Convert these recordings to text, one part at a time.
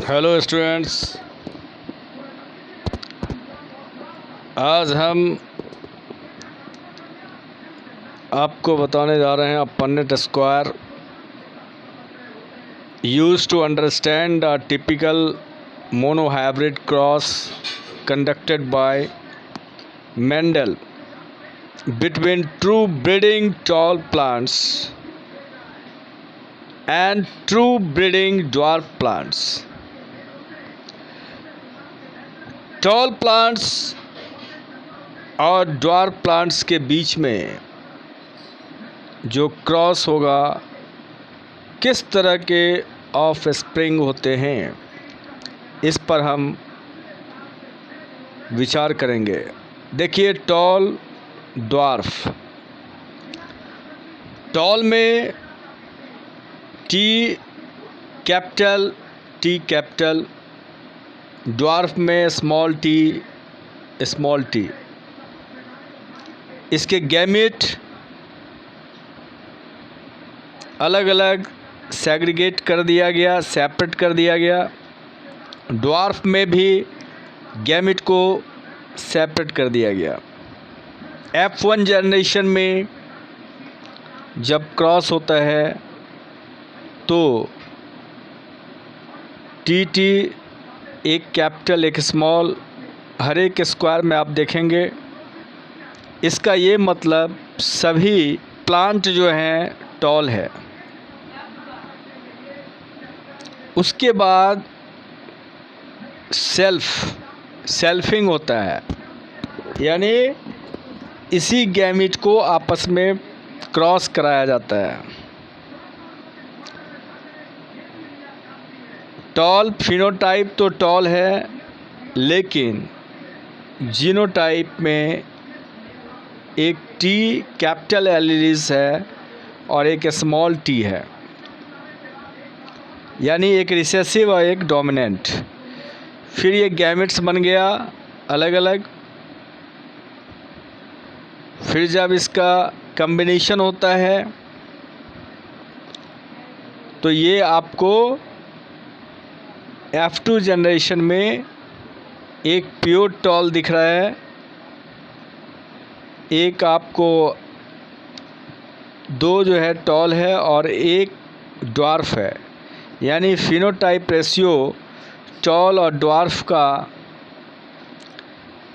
Hello students, आज हम आपको बताने जा रहे हैं Punnett square used to understand a typical monohybrid cross conducted by Mendel between true breeding tall plants and true breeding dwarf plants. Tall plants और dwarf plants के बीच में जो क्रॉस होगा, किस तरह के ऑफ स्प्रिंग होते हैं, इस पर हम विचार करेंगे। देखिए, टॉल ड्वार्फ। टॉल में टी कैपिटल, ड्वार्फ में स्मॉल टी। इसके गैमेट अलग अलग सेग्रीगेट कर दिया गया, सेपरेट कर दिया गया। ड्वार्फ में भी गैमेट को सेपरेट कर दिया गया। F1 जनरेशन में जब क्रॉस होता है तो टी एक कैपिटल एक स्मॉल, हर एक स्क्वायर में आप देखेंगे। इसका ये मतलब सभी प्लांट जो हैं टॉल है। उसके बाद सेल्फिंग होता है, यानी इसी गैमेट को आपस में क्रॉस कराया जाता है। टॉल फिनोटाइप तो टॉल है, लेकिन जीनोटाइप में एक टी कैपिटल एलिस है और एक स्मॉल टी है, यानी एक रिसेसिव और एक डोमिनेंट। फिर ये गैमेट्स बन गया अलग अलग। फिर जब इसका कॉम्बिनेशन होता है तो ये आपको F2 जनरेशन में एक प्योर टॉल दिख रहा है, एक आपको दो जो है टॉल है और एक ड्वार्फ है। यानी फिनोटाइप रेशियो टॉल और ड्वार्फ का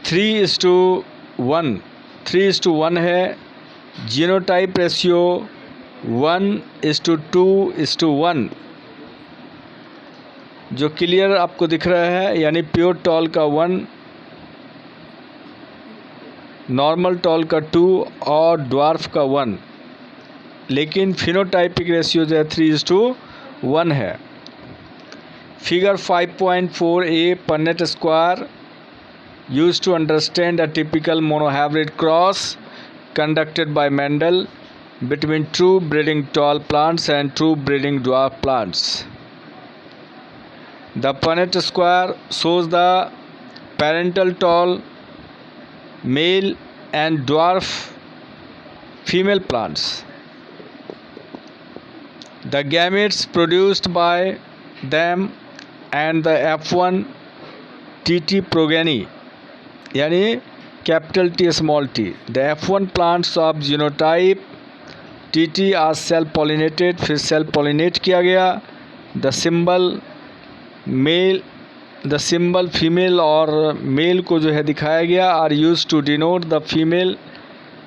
3:1 है। जीनोटाइप रेशियो 1:2:1, जो क्लियर आपको दिख रहा है। यानी प्योर टॉल का 1, नॉर्मल टॉल का 2 और ड्वार्फ का 1। लेकिन फिनोटाइपिक रेशियो जो है 3:1 है। Figure 5.4a Punnett square used to understand a typical monohybrid cross conducted by Mendel between true breeding tall plants and true breeding dwarf plants. The Punnett square shows the parental tall male and dwarf female plants. The gametes produced by them and the F1 TT progeny, यानी capital T small T. The F1 plants of genotype TT are self pollinated, फिर self pollinate किया गया। The symbol female और male को जो है दिखाया गया, are used to denote the female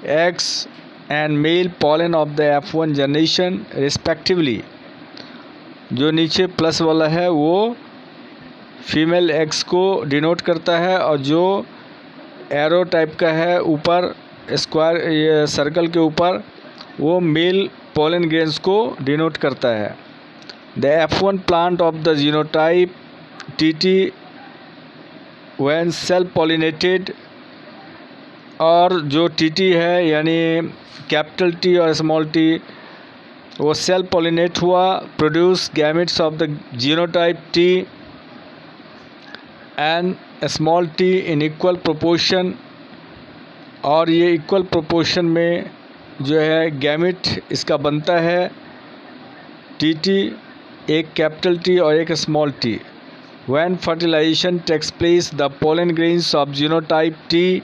eggs and male pollen of the F1 generation respectively. जो नीचे प्लस वाला है वो फीमेल एग्स को डिनोट करता है, और जो एरो टाइप का है ऊपर स्क्वायर, ये सर्कल के ऊपर, वो मेल पोलन ग्रेन्स को डिनोट करता है। The F1 plant of the genotype TT when self pollinated, और जो TT है यानी कैपिटल टी और स्मॉल टी, वो सेल्फ पॉलिनेट हुआ, produce gametes of the genotype T and small T in equal proportion. और ये इक्वल प्रोपोर्शन में जो है गैमेट इसका बनता है। TT एक कैपिटल टी और एक small T. When fertilization takes place, the pollen grains of genotype T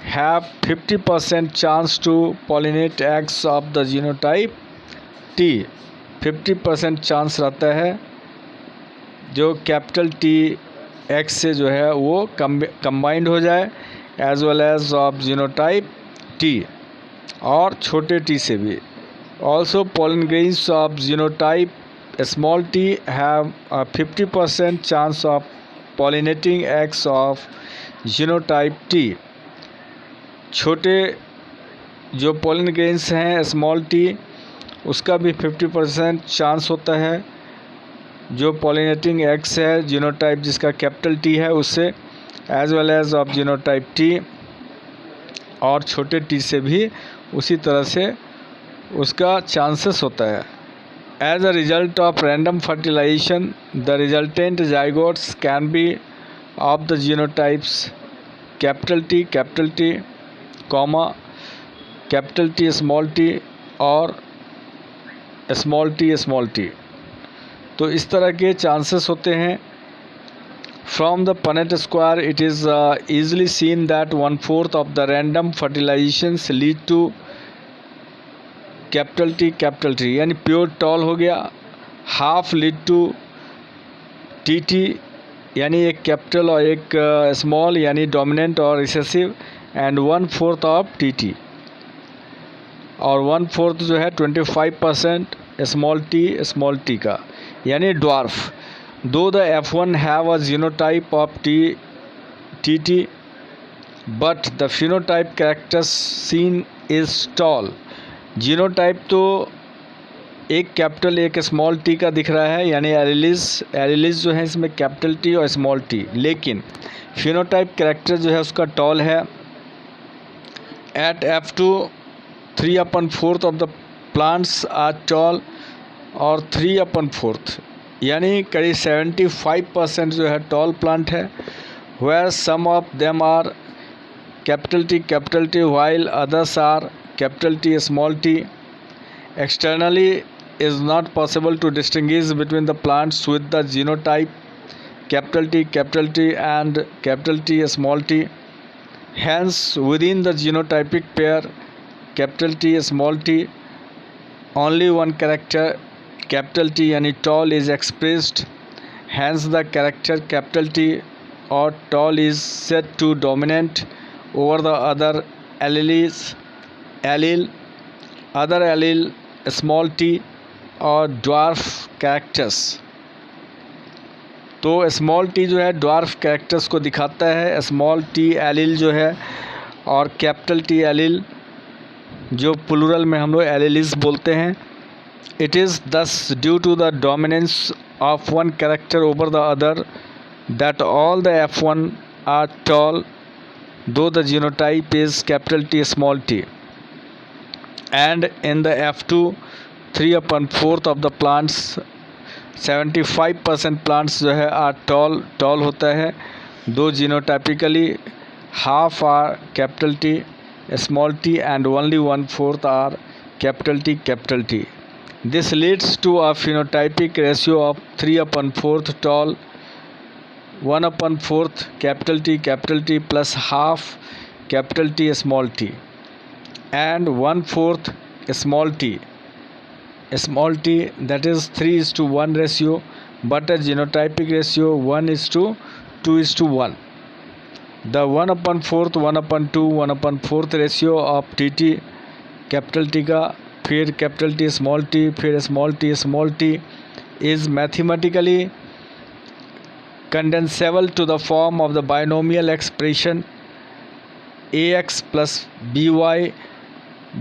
have 50% chance to pollinate eggs of the genotype T. 50% chance रहता है जो कैपिटल टी एक्स से जो है वो कंबाइंड हो जाए, as well as of genotype T, और छोटे टी से भी. Also pollen grains of genotype small T have 50% chance of pollinating eggs of genotype T. छोटे जो पोलन ग्रेन्स हैं स्मॉल टी, उसका भी 50% चांस होता है जो पॉलिनेटिंग एग्स है जीनोटाइप जिसका कैपिटल टी है उससे, as well as of genotype T, और छोटे टी से भी उसी तरह से उसका चांसेस होता है. As a result of random fertilization the resultant zygotes can be of the genotypes capital T comma capital T small T और स्मॉल टी. तो इस तरह के चांसेस होते हैं. From the Punnett square it is easily seen that 1/4 of the random fertilizations lead to capital T यानी pure tall हो गया, हाफ लीड टू टी यानी एक कैपिटल और एक स्मॉल यानी डोमिनेंट और रिसेसिव, एंड 1/4 ऑफ टी, और 1/4 जो है 25% स्मॉल टी का यानी dwarf. Though the F1 have a genotype of T but the phenotype characters seen is tall. Genotype तो एक कैपिटल एक स्मॉल टी का दिख रहा है यानी एलिलिस जो है इसमें कैपिटल टी और स्मॉल टी, लेकिन फिनोटाइप कैरेक्टर जो है उसका टॉल है. At F2 3/4 of the plants are tall, और 3/4 यानी करीब 75% जो है टॉल प्लांट है. Where some of them are capital T while others are capital T small T. Externally is not possible to distinguish between the plants with the genotype capital T and capital T small T. Hence within the genotypic pair capital T small t only one character capital T यानी tall is expressed. Hence the character capital T or tall is said to dominate over the other allele small t or dwarf characters. तो small T जो है dwarf characters को दिखाता है, small T allele जो है, और कैपिटल टी एलिल जो प्लूरल में हम लोग एलिलिस बोलते हैं. It is thus due to the dominance of one character over the other that all the F1 are tall though the genotype is capital T small T, and in the F2 3/4 of the plants 75% plants जो है are tall होता है. Though genotypically half are capital T small T and only 1/4 are capital T. This leads to a phenotypic ratio of 3/4 tall, 1/4 capital T plus half capital T small T, and 1/4 small t, that is 3:1 ratio, but a genotypic ratio 1:2:1. The 1/4 1/2 1/4 ratio of tt capital T का, फिर capital T फिर small T is mathematically condensable to the form of the binomial expression ax plus by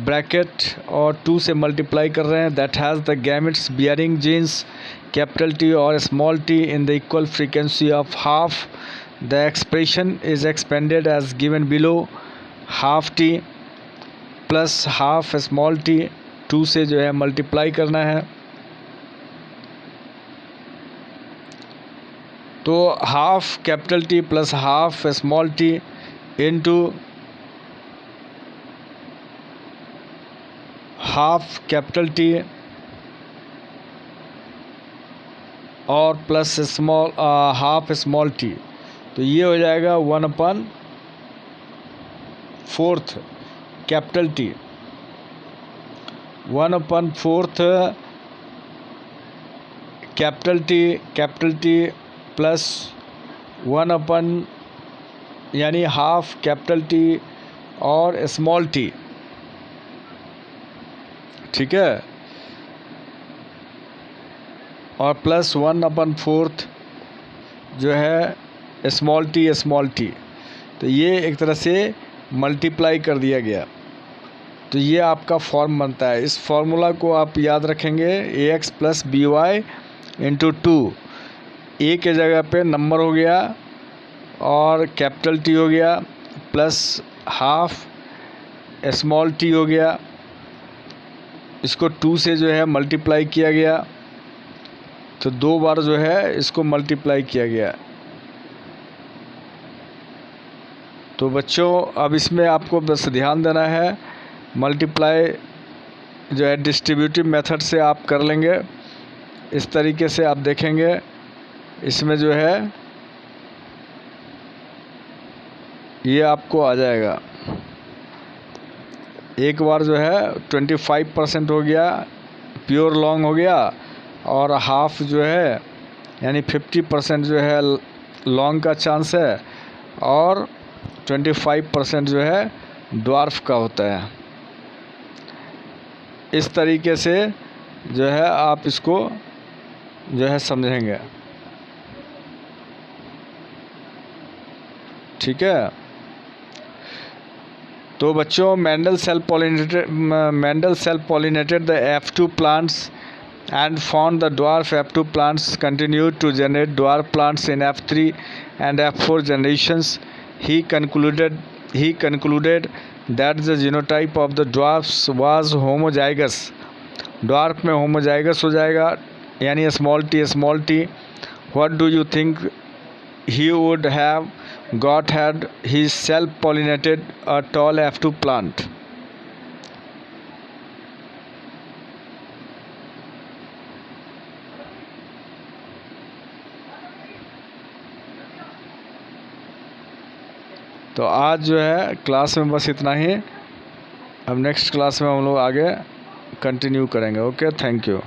bracket और 2 से multiply कर रहे हैं, that has the gametes bearing genes capital T और small T in the equal frequency of half. The expression is expanded as given below. Half T plus half small T 2 से जो है multiply करना है. तो half capital T plus half small T into half capital T और plus small half small T, तो ये हो जाएगा 1/4 capital T, 1/4 capital T plus 1 यानी हाफ कैपिटल टी और स्मॉल टी, ठीक है, और प्लस 1/4 जो है स्मॉल टी, तो ये एक तरह से मल्टीप्लाई कर दिया गया। तो ये आपका फॉर्म बनता है। इस फॉर्मूला को आप याद रखेंगे, ax + by × 2, ए के जगह पे नंबर हो गया और कैपिटल टी हो गया प्लस हाफ स्मॉल टी हो गया, इसको 2 से जो है मल्टीप्लाई किया गया, तो 2 बार जो है इसको मल्टीप्लाई किया गया। तो बच्चों अब इसमें आपको बस ध्यान देना है, मल्टीप्लाई जो है डिस्ट्रीब्यूटिव मेथड से आप कर लेंगे। इस तरीके से आप देखेंगे, इसमें जो है ये आपको आ जाएगा। एक बार जो है 25% हो गया, प्योर लॉन्ग हो गया, और हाफ जो है यानी 50% जो है लॉन्ग का चांस है, और 25% जो है ड्वार्फ का होता है। इस तरीके से जो है आप इसको जो है समझेंगे, ठीक है। तो बच्चों Mendel self pollinated the F2 plants and found the dwarf F2 plants continued to generate dwarf plants in F3 and F4 generations. He concluded that the genotype of the dwarfs was homozygous. Dwarf में homozygous हो जाएगा यानी small t. What do you think he would have got had he self pollinated a tall F2 plant? तो आज जो है class में बस इतना ही। अब नेक्स्ट क्लास में हम लोग आगे कंटिन्यू करेंगे। Okay, thank you.